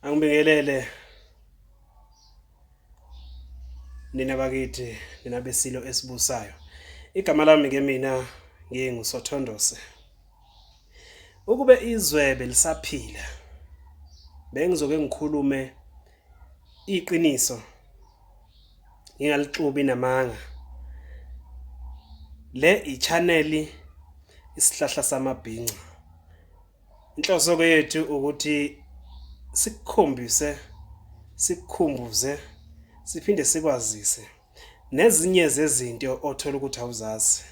Angibingelele nina bakithi, nina besilo esibusayo. Igama lami ke mina nginguSothondose. Ukube izwebe lisaphila, bengizoke ngikhulume iqiniso, ngingalixubi namanga. Le i-channel isihlahla samabhinca. Inhloso yethu ukuthi sikukhombise, sikukhumbuze, siphinde sikwazise nezinye zezinto othola ukuthi awuzazi.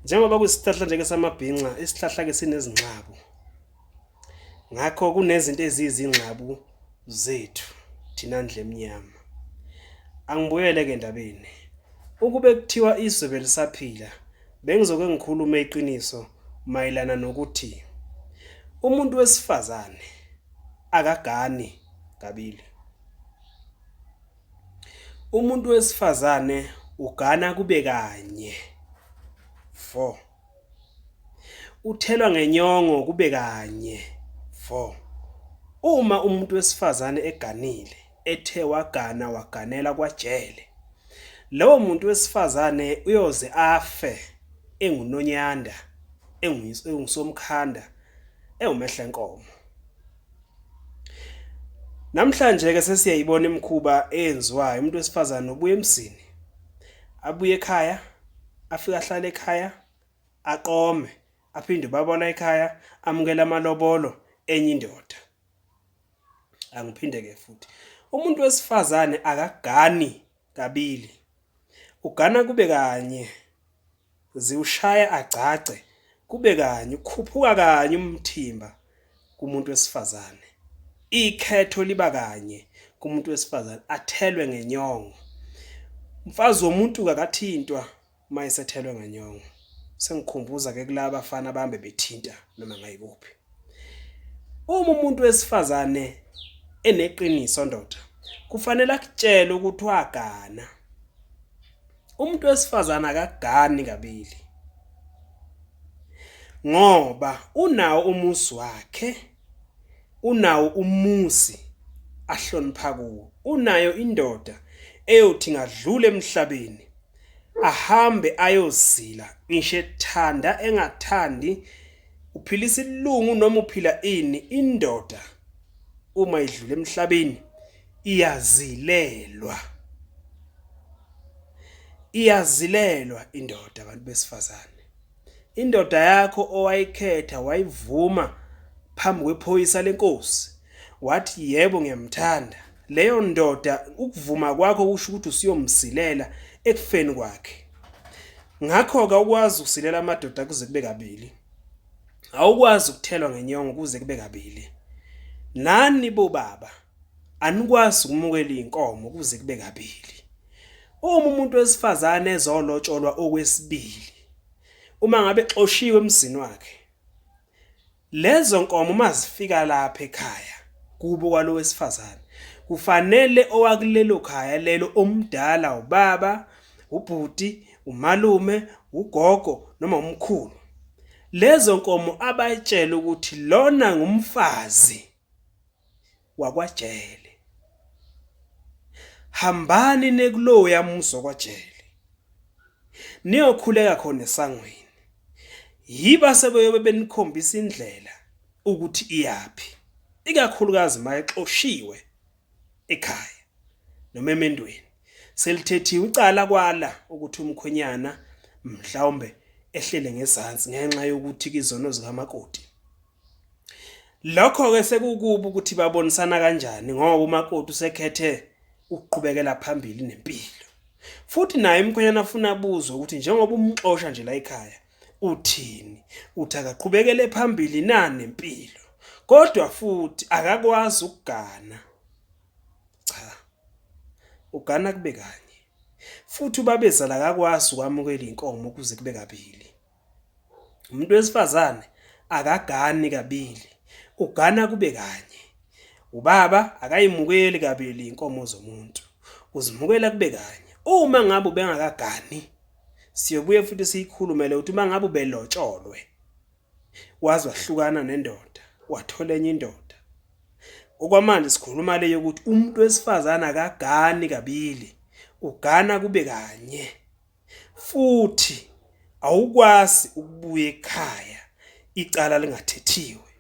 Njengoba kuyisihlahla nje ke samabhinca, isihlahla ke sinezinqabu. Ngakho kunezinto ezizingqabu zethu thina ndle emnyama. Angibuyele ke endabeni. Ukube kuthiwa izwebe lisaphila, bengizoke ngikhulume iqiniso mayelana nokuthi umuntu wesifazane akagani kabili. Umuntu wesifazane ugana kube kanye 4. Uthelwa ngenyongo kube kanye 4. Uma umuntu wesifazane eganile, ethe waganela kwajele, lowo muntu wesifazane uyoze afe engunonyanda, engusomkhanda, ewumehlenkomo. Namhlanje ke sesiyayibona imikhuba eyenziwayo. Umuntu wesifazane ubuye emsini, abuye ekhaya, afika ahlale ekhaya, aqome, aphinde babona ekhaya, amukela amalobolo enye indoda. Angiphinde ke futhi. Umuntu wesifazane akagani kabili. Ugana kube kanye, ziwushaya agcace, kube kanye, ukhuphuka kanye umthimba kumuntu wesifazane. Ikhetho liba kanye kumuntu wesifazane, athelwe ngenyongo. Umfazi womuntu akathintwa mayesethelwe ngenyongo. Sengikhumbuza ke kulabo abafana bambe bethinta noma ngayikuphi. Uma umuntu wesifazane eneqiniso ndoda, kufanele akutshele ukuthi wagana. Umuntu wesifazane akagani kabili, ngoba unawo umuzi wakhe, unawo umuzi ahlonipha kuwo, unayo indoda eyothi ngadlula emhlabeni ahambe ayozila. Ngisho ethanda engathandi, uphila isilungu noma uphila ini, indoda uma idlula emhlabeni iyazilelwa. Iyazilelwa indoda, abantu besifazane. Indoda yakho owayikhetha, wayivuma phambi kwephoyisa lenkosi, wathi yebo ngiyamthanda, leyo ndoda ukuvuma kwakho kusho ukuthi usiyomsilela ekufeni kwakhe. Ngakho-ke awukwazi ukusilela amadoda kuze kube kabili, awukwazi ukuthelwa ngenyongo kuze kube kabili. Nani bobaba anikwazi ukumukela inkomo kuze kube kabili. Uma umuntu wesifazane ezolotsholwa okwesibili, uma ngabe exoshiwe emzini wakhe, lezo nkomo mazifika lapha ekhaya kubo kwalo wesifazane, kufanele owakulelo khaya lelo, omdala, ubaba, ubhuti, umalume, ugogo noma umkhulu, lezo nkomo abayitshela ukuthi lona ngumfazi wakwajele. Hambani nekulowo yamuso kwajele, niyokhuleka khona esangweni. Yiba sebeyobe benikhombisa indlela ukuthi iyapi, ikakhulukazi mayexoshiwe ekhaya noma emendweni. Selithethiwe icala kwala ukuthi umkhwenyana mhlawumbe ehlele ngezansi ngenxa yokuthi izono zikamakoti. Lokho ke sekukuba ukuthi babonisana kanjani, ngoba umakoti usekhethe ukuqhubekela phambili nempilo. Futhi naye umkhwenyana afuna abuzwe ukuthi njengoba umxosha nje la ekhaya, uthini? Uthi akaqhubekele phambili na nempilo, kodwa futhi akakwazi ukugana. Cha, ugana kube kanye. Futhi ubabezala akakwazi ukwamukela inkomo kuze kube kabili. Umuntu wesifazane akagani kabili, ugana kube kanye. Ubaba akayimukeli kabili inkomo zomuntu, uzimukela kube kanye. Uma ngabe bengakagani, siyobuye futhi siyikhulumele ukuthi uma ngabe belotsholwe, wazi wahlukana nendoda, wathola enye indoda, Okwamanje sikhuluma le yokuthi umuntu wesifazane akagani kabili, ugana kube kanye. Futhi awukwazi ukubuya ekhaya icala lingathethiwe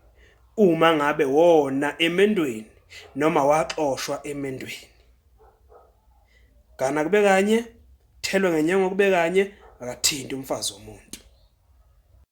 uma ngabe wona emendweni noma waxoshwa emendweni. Gana kube kanye, thelwe ngenyongo kube kanye, akathinti umfazi womuntu.